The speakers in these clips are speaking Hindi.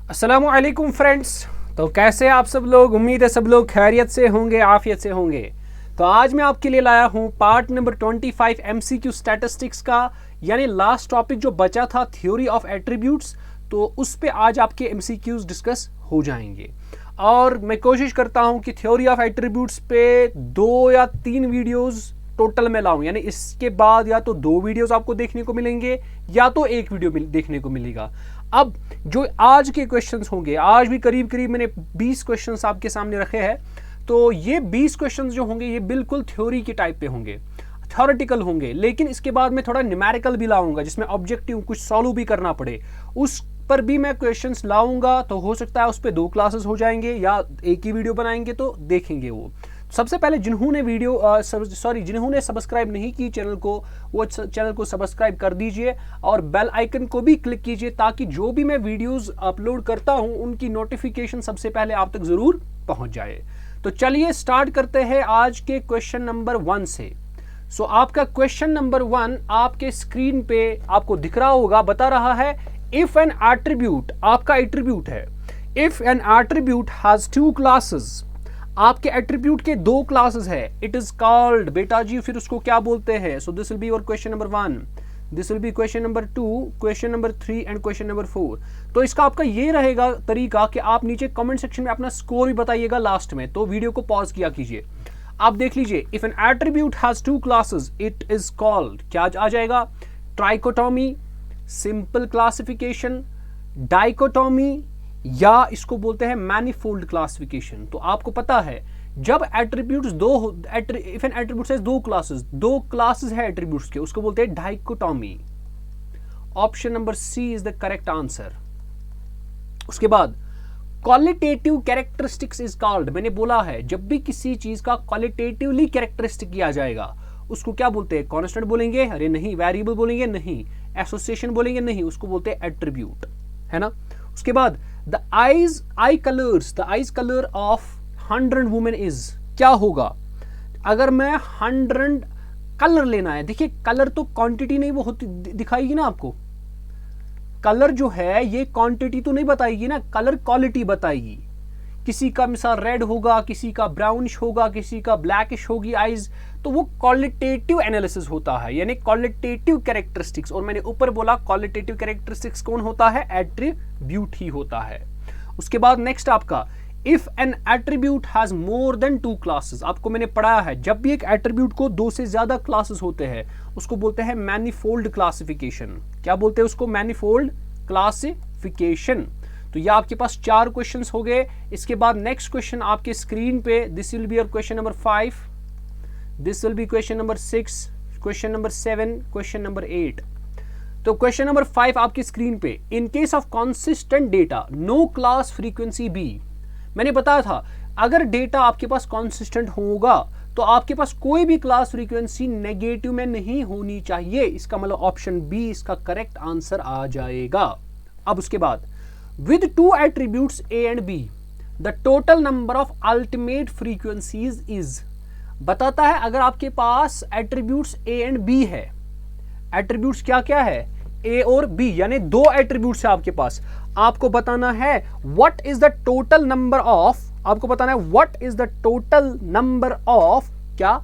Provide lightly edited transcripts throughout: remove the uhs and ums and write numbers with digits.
अस्सलामुअलैकुम फ्रेंड्स। तो कैसे आप सब लोग, उम्मीद है सब लोग खैरियत से होंगे, आफियत से होंगे। तो आज मैं आपके लिए लाया हूँ पार्ट नंबर 25 एमसीक्यू स्टैटिस्टिक्स का, यानी लास्ट टॉपिक जो बचा था थ्योरी ऑफ एट्रीब्यूट्स। तो उस पे आज आपके एमसीक्यूज डिस्कस हो जाएंगे और मैं कोशिश करता हूँ कि थ्योरी ऑफ एट्रीब्यूट्स पे 2 या 3 वीडियोस टोटल में लाऊं, यानी इसके बाद या तो 2 वीडियोस आपको देखने को मिलेंगे या तो 1 वीडियो देखने को मिलेगा। अब जो आज के क्वेश्चंस होंगे, आज भी करीब करीब मैंने 20 क्वेश्चंस आपके सामने रखे हैं। तो ये 20 क्वेश्चंस जो होंगे ये बिल्कुल थ्योरी के टाइप पे होंगे, थ्योरेटिकल होंगे, लेकिन इसके बाद मैं थोड़ा न्यूमेरिकल भी लाऊंगा जिसमें ऑब्जेक्टिव कुछ सॉल्व भी करना पड़े, उस पर भी मैं क्वेश्चंस लाऊंगा। तो हो सकता है उस पर 2 क्लासेस हो जाएंगे या एक ही वीडियो बनाएंगे, तो देखेंगे वो। सबसे पहले जिन्होंने सब्सक्राइब नहीं की चैनल को, वो चैनल को सब्सक्राइब कर दीजिए और बेल आइकन को भी क्लिक कीजिए ताकि जो भी मैं वीडियोस अपलोड करता हूं उनकी नोटिफिकेशन सबसे पहले आप तक जरूर पहुंच जाए। तो चलिए स्टार्ट करते हैं आज के क्वेश्चन नंबर 1 से। सो आपका क्वेश्चन नंबर 1 आपके स्क्रीन पे आपको दिख रहा होगा, बता रहा है इफ एन एट्रीब्यूट, आपका एट्रीब्यूट है, if an attribute has 2 classes, आपके एट्रीब्यूट के 2 क्लासेस है, इट इज कॉल्ड, बेटा जी फिर उसको क्या बोलते हैं। So this will be your question number 1, this will be question number 2, question number 3 and question number 4। तो इसका आपका ये रहेगा तरीका कि आप नीचे कमेंट सेक्शन में अपना स्कोर भी बताइएगा लास्ट में, तो वीडियो को पॉज किया कीजिए। आप देख लीजिए, if an attribute has 2 classes it is called, क्या आ जाएगा, ट्राइकोटोमी, सिंपल क्लासिफिकेशन, डाइकोटोमी, या इसको बोलते हैं मैनिफोल्ड क्लासिफिकेशन। तो आपको पता है जब attributes if an attribute has 2 classes है एट्रीब्यूट्स के, उसको बोलते हैं dichotomy. Option number C is the correct answer. उसके बाद क्वालिटेटिव कैरेक्टरिस्टिक्स इज कॉल्ड, मैंने बोला है जब भी किसी चीज का क्वालिटेटिवली कैरेक्टरिस्टिक किया जाएगा उसको क्या बोलते हैं, कांस्टेंट बोलेंगे, अरे नहीं, वेरिएबल बोलेंगे नहीं, एसोसिएशन बोलेंगे नहीं, उसको बोलते हैं एट्रीब्यूट, है ना। उसके बाद the I colour of 100 women is, क्या होगा अगर मैं 100 कलर लेना है। देखिए कलर तो क्वांटिटी नहीं वो होती दिखाएगी ना आपको, कलर जो है ये क्वांटिटी तो नहीं बताएगी ना, कलर क्वालिटी बताएगी। किसी का मिसाल रेड होगा, किसी का ब्राउनिश होगा, किसी का ब्लैकिश होगी आईज, तो वो क्वालिटेटिव एनालिसिस होता है, यानी क्वालिटेटिव कैरेक्टरिस्टिक्स। और मैंने ऊपर बोला क्वालिटेटिव कैरेक्टरिस्टिक्स कौन होता है, एट्रीब्यूट ही होता है। उसके बाद नेक्स्ट आपका if an attribute has more than 2 classes, आपको मैंने पढ़ाया है जब भी एक एट्रीब्यूट को 2 से ज्यादा क्लासेस होते हैं उसको बोलते हैं मैनिफोल्ड क्लासिफिकेशन। क्या बोलते हैं उसको, मैनिफोल्ड क्लासिफिकेशन। तो ये आपके पास 4 क्वेश्चंस हो गए। इसके बाद नेक्स्ट क्वेश्चन आपके स्क्रीन पे, this will be your question number 5, this will be question number 6, question number 7, question number 8। तो क्वेश्चन नंबर 5 आपकी स्क्रीन पे, in case of consistent data no class frequency be, मैंने बताया था अगर डेटा आपके पास कॉन्सिस्टेंट होगा तो आपके पास कोई भी क्लास फ्रीक्वेंसी नेगेटिव में नहीं होनी चाहिए। इसका मतलब ऑप्शन बी इसका करेक्ट आंसर आ जाएगा। अब उसके बाद with 2 attributes A and B, the total number of ultimate frequencies is, बताता है अगर आपके पास एट्रीब्यूट्स A and B है, एट्रीब्यूट्स क्या क्या है, A और B, यानी 2 एट्रीब्यूट्स है आपके पास, आपको बताना है what is the total number of, आपको बताना है what is the total number of क्या,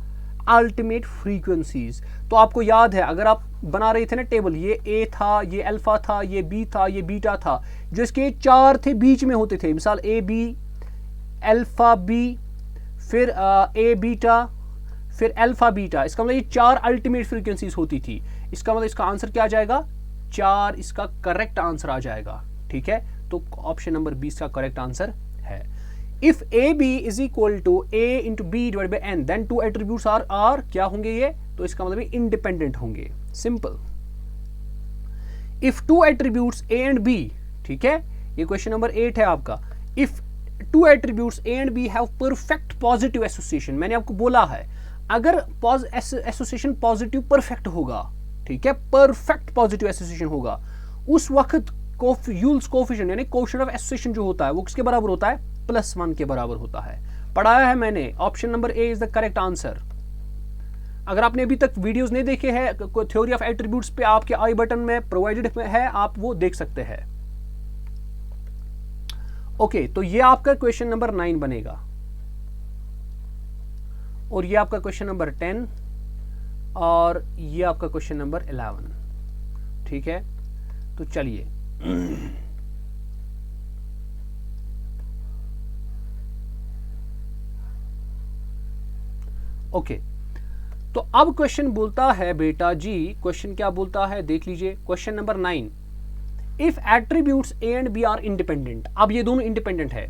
अल्टीमेट फ्रीक्वेंसीज। तो आपको याद है अगर आप बना रहे थे ना टेबल, ये ए था, ये अल्फा था, ये बी था, ये बीटा था, जो इसके 4 थे बीच में होते थे, मिसाल ए बी, अल्फा बी, फिर ए बीटा, फिर अल्फा बीटा, इसका मतलब ये 4 अल्टीमेट फ्रीक्वेंसीज होती थी। इसका मतलब इसका आंसर क्या आ जाएगा, 4 इसका करेक्ट आंसर आ जाएगा। ठीक है, तो ऑप्शन नंबर 20 का करेक्ट आंसर है। If A B is equal to A into B divide by N then 2 attributes are क्या होंगे ये, तो इसका मतलब इंडिपेंडेंट होंगे, simple. If 2 attributes A and B, ठीक है, ये क्वेश्चन नंबर 8 है आपका। If 2 attributes A and B have perfect positive association, मैंने आपको बोला है अगर एसोसिएशन पॉजिटिव परफेक्ट होगा, ठीक है, परफेक्ट पॉजिटिव एसोसिएशन होगा, उस वक्त यूल्स कोफिशिएंट यानी कोएफिशिएंट ऑफ एसोसिएशन जो होता है वो किसके बराबर होता है, +1 के बराबर होता है। पढ़ाया है मैंने, option number A is the correct answer. अगर आपने अभी तक वीडियोस नहीं देखे हैं थ्योरी ऑफ एट्रीब्यूट्स पे, आपके आई बटन में प्रोवाइडेड है, आप वो देख सकते हैं। ओके, तो ये आपका क्वेश्चन नंबर 9 बनेगा और ये आपका क्वेश्चन नंबर 10 और ये आपका क्वेश्चन नंबर 11। ठीक है, तो चलिए ओके, तो अब क्वेश्चन बोलता है बेटा जी, क्वेश्चन क्या बोलता है देख लीजिए, question number 9, if attributes A and B are independent. अब ये दोनों इंडिपेंडेंट है,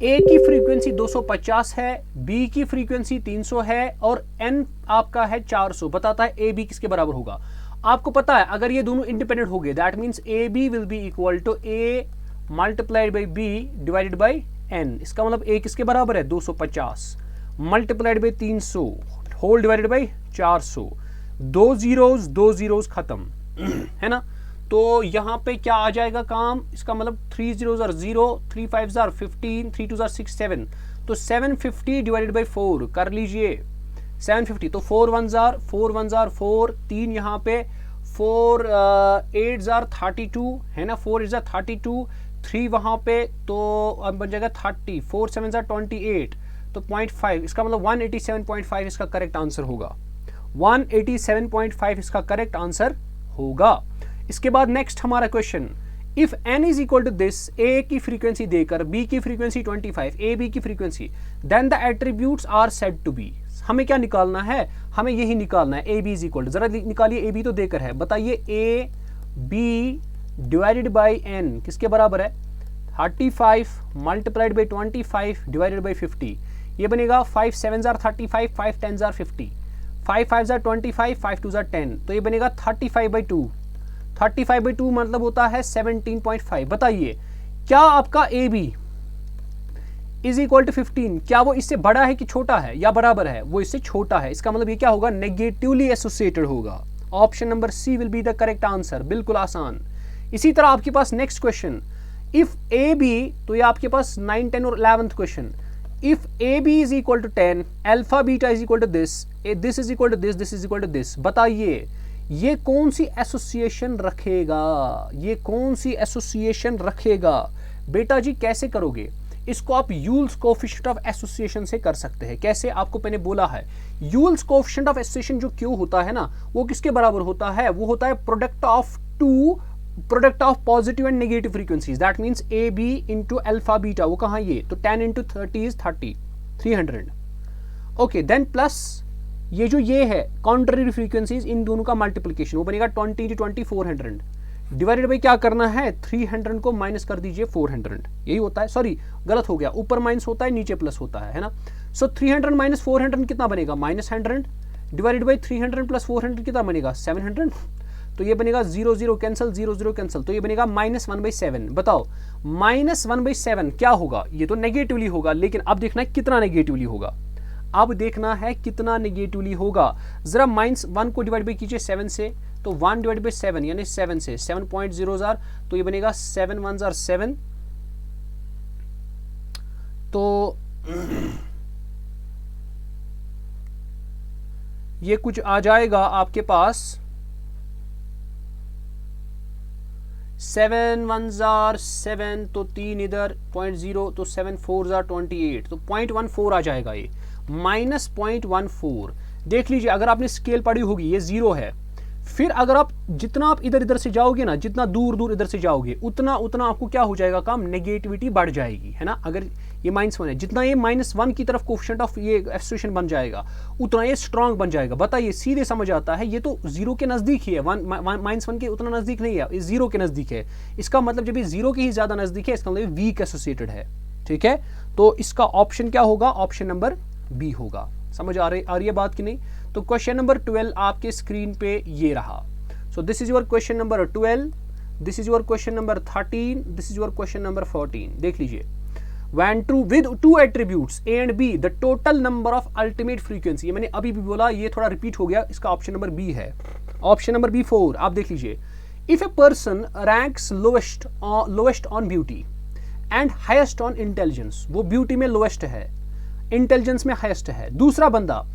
ए की फ्रीक्वेंसी 250 है, बी की फ्रीक्वेंसी 300 है और एन आपका है 400। बताता है ए बी किसके बराबर होगा। आपको पता है अगर ये दोनों इंडिपेंडेंट हो गए that means A B will be equal to A multiplied by B divided by N. इसका मतलब ए किसके बराबर है 250 multiplied by 300 whole divided by 400। दो जीरोस खत्म है ना। तो यहां पे क्या आ जाएगा काम, इसका मतलब 3 zeros are 0, 3 5s are 15, 3 2s are 6 7। तो 750 डिवाइडेड बाई 4 कर लीजिए 750। तो 4 1s are 4, 3 यहाँ पे 4 8s are 32 है ना, 4 8s are 32, 3 वहां पे तो अब बन जाएगा 30, 4 7s are 28 तो 0.5। इसका मतलब 187.5 इसका करेक्ट आंसर होगा, 187.5 इसका करेक्ट आंसर होगा। इसके बाद नेक्स्ट हमारा question, if n is equal to this, a की फ्रीक्वेंसी देकर b की फ्रीक्वेंसी 25, ए बी की frequency, then the attributes are said to be. हमें क्या निकालना है, हमें यही निकालना है, A B is equal to, जरा निकालिए, ए बी तो देकर है, बताइए A B divided by N किसके बराबर है 35 मल्टीप्लाइड बाई 25 डिवाइडेड बाई 50। ये बनेगा 5 7s are 35, 5 10s are 50, 5 5s are 25, 5 2s are 10। तो ये बनेगा 35/2, 35/2 मतलब होता है 17.5। बताइए क्या आपका A B is equal to 15, क्या वो इससे बड़ा है कि छोटा है या बराबर है, वो इससे छोटा है। इसका मतलब ये क्या होगा, नेगेटिवली एसोसिएटेड होगा। Option number C will be the correct answer, बिल्कुल आसान। इसी तरह आपके पास next question, if A B, तो ये आपके पास 9 10 और 11th question, if A B is equal to 10, alpha beta is equal to this, this is equal to this, this is equal to this. बताइए ये कौन सी एसोसिएशन रखेगा, ये कौन सी एसोसिएशन रखेगा। बेटा जी कैसे करोगे इसको, आप यूल्स कोएफिशिएंट ऑफ एसोसिएशन से कर सकते हैं। कैसे, आपको मैंने बोला है यूल्स कोएफिशिएंट ऑफ एसोसिएशन जो क्यू होता है ना, वो किसके बराबर होता है, वो होता है product of positive and negative frequencies, that means A B into alpha beta. वो कहाँ, ये तो 10 into 30 is 30, 300। Okay, then plus ये जो ये है कॉन्ट्ररी फ्रीक्वेंसीज, इन दोनों का मल्टीप्लिकेशन, वो बनेगा 20 इंटू 20 400 डिवाइडेड बाई क्या करना है 300 को माइनस कर दीजिए 400, यही होता है। सॉरी गलत हो गया, ऊपर माइनस होता है नीचे प्लस होता है ना। सो 300 माइनस 400 कितना बनेगा -100 डिवाइडेड बाई 300 प्लस 400 कितना बनेगा 700। तो ये बनेगा 0 0 कैंसिल, 0 0 कैंसिल, तो ये बनेगा -1/7। बताओ -1/7 क्या होगा, ये तो नेगेटिवली होगा, लेकिन अब देखना है कितना नेगेटिवली होगा, अब देखना है कितना नेगेटिवली होगा। जरा -1 को डिवाइड बाई कीजिए 7 से, तो 1 डिवाइड बाई 7 यानी 7 से 7.0, तो ये बनेगा 7 1s are 7। तो ये कुछ आ जाएगा आपके पास 7 1s are 7, तो 3 इधर 0.0, तो 7 4s are 28, तो 0.14 आ जाएगा, ये -0.14। देख लीजिए अगर आपने स्केल पढ़ी होगी ये 0 है, फिर अगर आप जितना आप इधर इधर से जाओगे ना, जितना दूर दूर इधर से जाओगे उतना उतना आपको क्या हो जाएगा काम, नेगेटिविटी बढ़ जाएगी, है ना। अगर ये -1 है, जितना ये -1 की तरफ कोएफिशिएंट ऑफ ये एसोसिएशन बन जाएगा उतना ये स्ट्रांग बन जाएगा। बताइए सीधे समझ आता है, ये तो 0 के नजदीक ही है, -1 के उतना नजदीक नहीं है, ये 0 के नजदीक है। इसका मतलब जब ये 0 के ही ज्यादा नजदीक है इसका मतलब वीक एसोसिएटेड है, ठीक है। तो इसका ऑप्शन क्या होगा, ऑप्शन नंबर बी होगा। समझ आ रही है बात कि नहीं। तो क्वेश्चन नंबर 12 आपके स्क्रीन पे ये रहा। So this is your question number 12, this is your question number 13, this is your question number 14। देख लीजिए, when true with two attributes a and b the total number of ultimate frequency, ये मैंने अभी भी बोला, ये थोड़ा रिपीट हो गया, इसका ऑप्शन नंबर बी है। ऑप्शन नंबर बी 4 आप देख लीजिए, if a person ranks lowest on beauty and highest on intelligence, वो ब्यूटी में लोएस्ट है, इंटेलिजेंस में हाईएस्ट है। दूसरा बंदा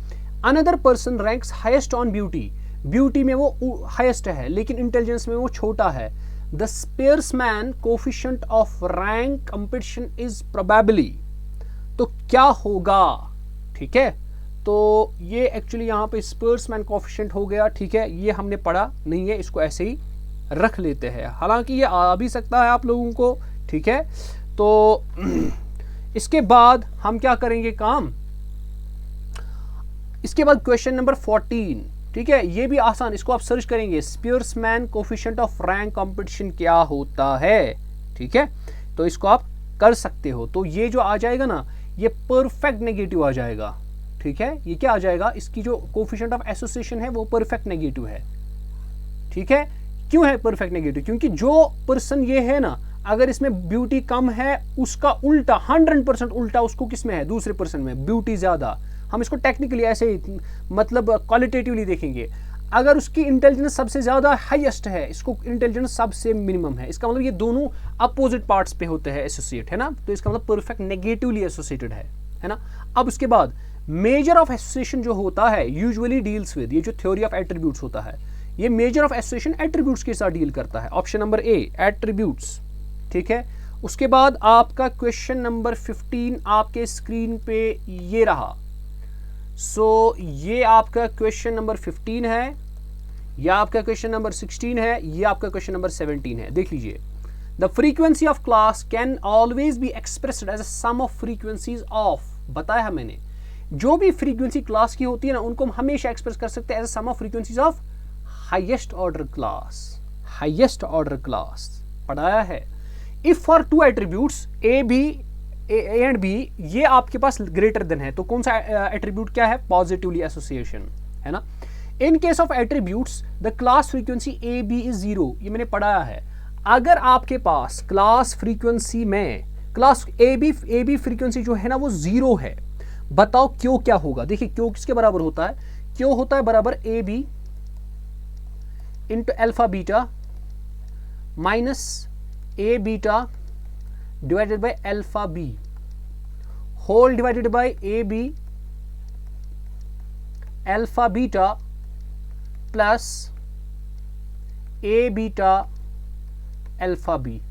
another person ranks highest on beauty, beauty में वो हाईएस्ट है लेकिन इंटेलिजेंस में वो छोटा है, the Spearman's coefficient of rank competition is probably, तो क्या होगा, ठीक है। तो ये एक्चुअली यहाँ पे स्पेयर्समैन कोफिशिएंट हो गया, ठीक है, ये हमने पढ़ा नहीं है, इसको ऐसे ही रख लेते हैं, हालांकि ये आ भी सकता है आप लोगों को, ठीक है। तो इसके बाद हम क्या करेंगे काम, इसके बाद क्वेश्चन नंबर 14, ठीक है, ये भी आसान, इसको आप सर्च करेंगे स्पेयर्समैन कोफिशिएंट ऑफ रैंक कंपटीशन क्या होता है, ठीक है, तो इसको आप कर सकते हो। तो ये जो आ जाएगा ना, ये परफेक्ट नेगेटिव आ जाएगा, ठीक है, ये क्या आ जाएगा, इसकी जो कोफिशिएंट ऑफ एसोसिएशन है वो परफेक्ट नेगेटिव है, ठीक है। क्यों है परफेक्ट नेगेटिव, क्योंकि जो पर्सन ये है ना, अगर इसमें ब्यूटी कम है, उसका उल्टा 100% उल्टा उसको किस में है, दूसरे पर्सन में ब्यूटी ज्यादा। हम इसको टेक्निकली ऐसे ही मतलब क्वालिटेटिवली देखेंगे, अगर उसकी इंटेलिजेंस सबसे ज्यादा हाईएस्ट है, इसको इंटेलिजेंस सबसे मिनिमम है, इसका मतलब ये दोनों अपोजिट पार्ट्स पे होते हैं एसोसिएट, है ना, तो इसका मतलब परफेक्ट नेगेटिवली एसोसिएटेड है ना। अब उसके बाद मेजर ऑफ एसोसिएशन जो होता है यूजुअली डील्स विद, ये जो थ्योरी ऑफ एट्रीब्यूट्स होता है, ये मेजर ऑफ एसोसिएशन एट्रीब्यूट्स के साथ डील करता है। ऑप्शन नंबर ए एट्रीब्यूट्स, ठीक है। उसके बाद आपका क्वेश्चन नंबर 15 आपके स्क्रीन पे ये रहा। सो ये आपका क्वेश्चन नंबर 15 है, या आपका क्वेश्चन नंबर 16 है, ये आपका क्वेश्चन नंबर 17 है। देख लीजिए, the frequency of class can always be expressed as a sum of frequencies of, बताया मैंने, जो भी फ्रीक्वेंसी क्लास की होती है ना, उनको हम हमेशा एक्सप्रेस कर सकते हैं as a sum of frequencies of highest order class, highest order class पढ़ाया है। If for two attributes A B A and B, ये आपके पास ग्रेटर देन है, तो कौन सा एट्रीब्यूट क्या है, पॉजिटिवली एसोसिएशन, है ना। In case of attributes the class frequency A B is 0, ये मैंने पढ़ाया है। अगर आपके पास क्लास फ्रीक्वेंसी में क्लास ए बी फ्रीक्वेंसी जो है ना वो 0 है, बताओ क्यों क्या होगा। देखिए क्यों किसके बराबर होता है, क्यों होता है बराबर A B into alpha beta minus A beta divided by alpha B whole divided by A B alpha beta plus A beta alpha B.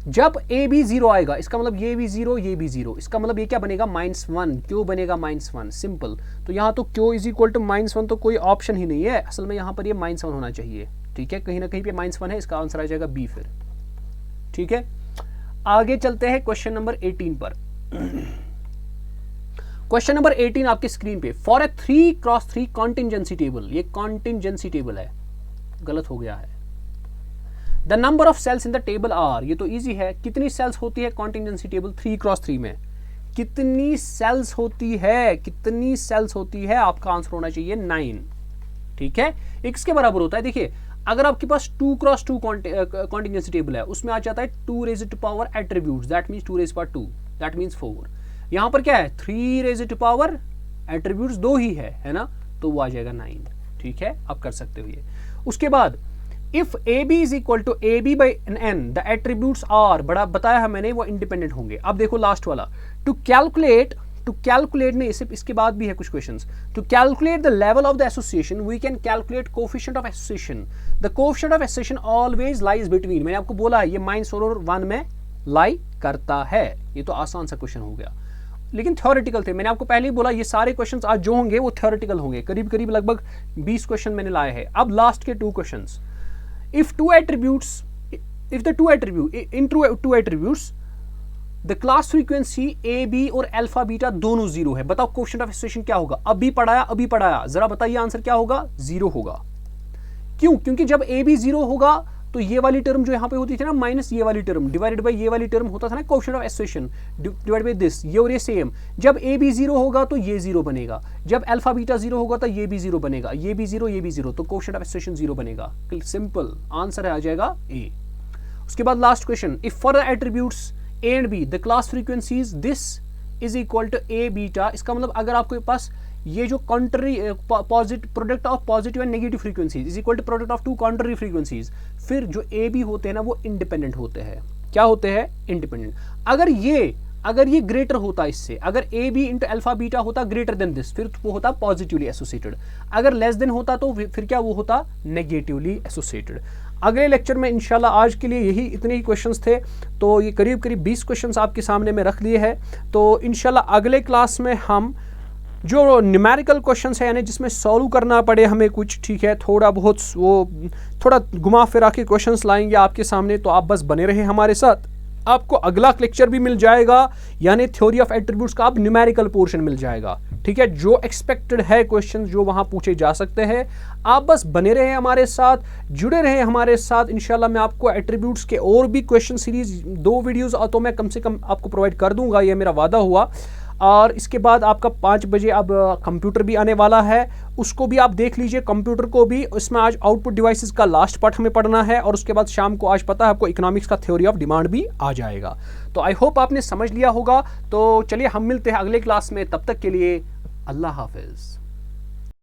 जब ए बी 0 आएगा, इसका मतलब ये भी 0, ये भी 0, इसका मतलब ये क्या बनेगा -1, क्यों बनेगा -1, सिंपल। तो यहाँ तो क्यों इज इक्वल टू -1 तो कोई ऑप्शन ही नहीं है, असल में यहाँ पर ये -1 होना चाहिए, ठीक है, कहीं ना कहीं पे -1 है, इसका आंसर आ जाएगा बी फिर, ठीक है। आगे चलते हैं क्वेश्चन नंबर 18 पर। क्वेश्चन नंबर 18 आपके स्क्रीन पे, फॉर ए 3x3 कॉन्टिंजेंसी टेबल, ये कॉन्टिंजेंसी टेबल है, गलत हो गया है। The number of cells in the table are, ये तो इजी है, कितनी सेल्स होती है कॉन्टिंजेंसी टेबल 3x3 में, कितनी सेल्स होती है, कितनी सेल्स होती है, आपका आंसर होना चाहिए 9, ठीक है। x के बराबर होता है, देखिए अगर आपके पास 2x2 कॉन्टिंजेंसी टेबल है, उसमें आ जाता है 2 raised to power attributes, that means 2 raised to power 2, that means 4। यहां पर क्या है 3 raised to power एट्रीब्यूट्स 2 ही है ना, तो वो आ जाएगा 9, ठीक है, आप कर सकते हो ये। उसके बाद if A B is equal to A B by N the attributes are, बड़ा बताया है मैंने, वो इंडिपेंडेंट होंगे। अब देखो लास्ट वाला, टू कैलकुलेट नहीं, सिर्फ इसके बाद भी है कुछ questions. To calculate the level of the association we can calculate coefficient of association, the coefficient of association always lies between, मैंने आपको बोला है ये -4 और 1 में लाई करता है। ये तो आसान सा क्वेश्चन हो गया, लेकिन थ्योरेटिकल थे, मैंने आपको पहले ही बोला ये सारे क्वेश्चंस आज जो होंगे वो थ्योरेटिकल होंगे, करीब करीब लगभग 20 क्वेश्चन मैंने लाए हैं। अब लास्ट के 2 questions, if two attributes the class frequency a b और अल्फा बीटा दोनों 0 है, बताओ कोएफिशिएंट ऑफ एसोसिएशन क्या होगा। अभी पढ़ाया, जरा बताइए आंसर क्या होगा, 0 होगा। क्यों, क्योंकि जब a b 0 होगा तो ये वाली टर्म जो यहाँ पे होती थी ना माइनस ये वाली टर्म डिवाइडेड बाय ये वाली टर्म होता था ना coefficient of association divided by this, ये और ये सेम। जब ए बी 0 होगा तो ये 0 बनेगा, जब अल्फा बीटा 0 होगा तो ये भी 0 बनेगा, ये भी 0 ये भी 0, तो कोएफिशिएंट ऑफ एसोसिएशन 0 बनेगा। सिंपल आंसर आ जाएगा ए। उसके बाद last question, if for the attributes A and B the class frequencies this is equal to A beta, इसका मतलब अगर आपके पास ये जो contrary product of positive and negative frequencies is equal to product of 2 contrary frequencies, फिर जो ए बी होते हैं ना वो इंडिपेंडेंट होते हैं। क्या होते हैं, इंडिपेंडेंट। अगर ये ग्रेटर होता इससे, अगर A B into alpha beta होता ग्रेटर देन दिस, फिर वो होता पॉजिटिवली एसोसिएटेड। अगर लेस देन होता तो फिर क्या वो होता नेगेटिवली एसोसिएटेड। अगले लेक्चर में इंशाल्लाह, आज के लिए यही इतने ही क्वेश्चंस थे। तो ये करीब करीब 20 क्वेश्चंस आपके सामने में रख लिए हैं। तो इंशाल्लाह अगले क्लास में हम जो न्यूमेरिकल क्वेश्चंस है, यानी जिसमें सॉल्व करना पड़े हमें कुछ, ठीक है, थोड़ा बहुत वो थोड़ा घुमा फिरा के क्वेश्चंस लाएंगे आपके सामने। तो आप बस बने रहे हमारे साथ, आपको अगला लेक्चर भी मिल जाएगा, यानी थ्योरी ऑफ एट्रीब्यूट्स का अब न्यूमेरिकल पोर्शन मिल जाएगा, ठीक है, जो एक्सपेक्टेड है क्वेश्चंस जो वहां पूछे जा सकते हैं। आप बस बने रहे हमारे साथ, जुड़े रहे हमारे साथ। इंशाल्लाह मैं आपको एट्रीब्यूट्स के और भी क्वेश्चन सीरीज 2 वीडियोस तो मैं कम से कम आपको प्रोवाइड कर दूंगा, ये मेरा वादा हुआ। और इसके बाद आपका 5 बजे अब कंप्यूटर भी आने वाला है, उसको भी आप देख लीजिए, कंप्यूटर को भी। इसमें आज आउटपुट डिवाइसेस का लास्ट पार्ट हमें पढ़ना है, और उसके बाद शाम को, आज पता है आपको, इकोनॉमिक्स का थ्योरी ऑफ डिमांड भी आ जाएगा। तो आई होप आपने समझ लिया होगा। तो चलिए हम मिलते हैं अगले क्लास में, तब तक के लिए अल्लाह हाफिज़।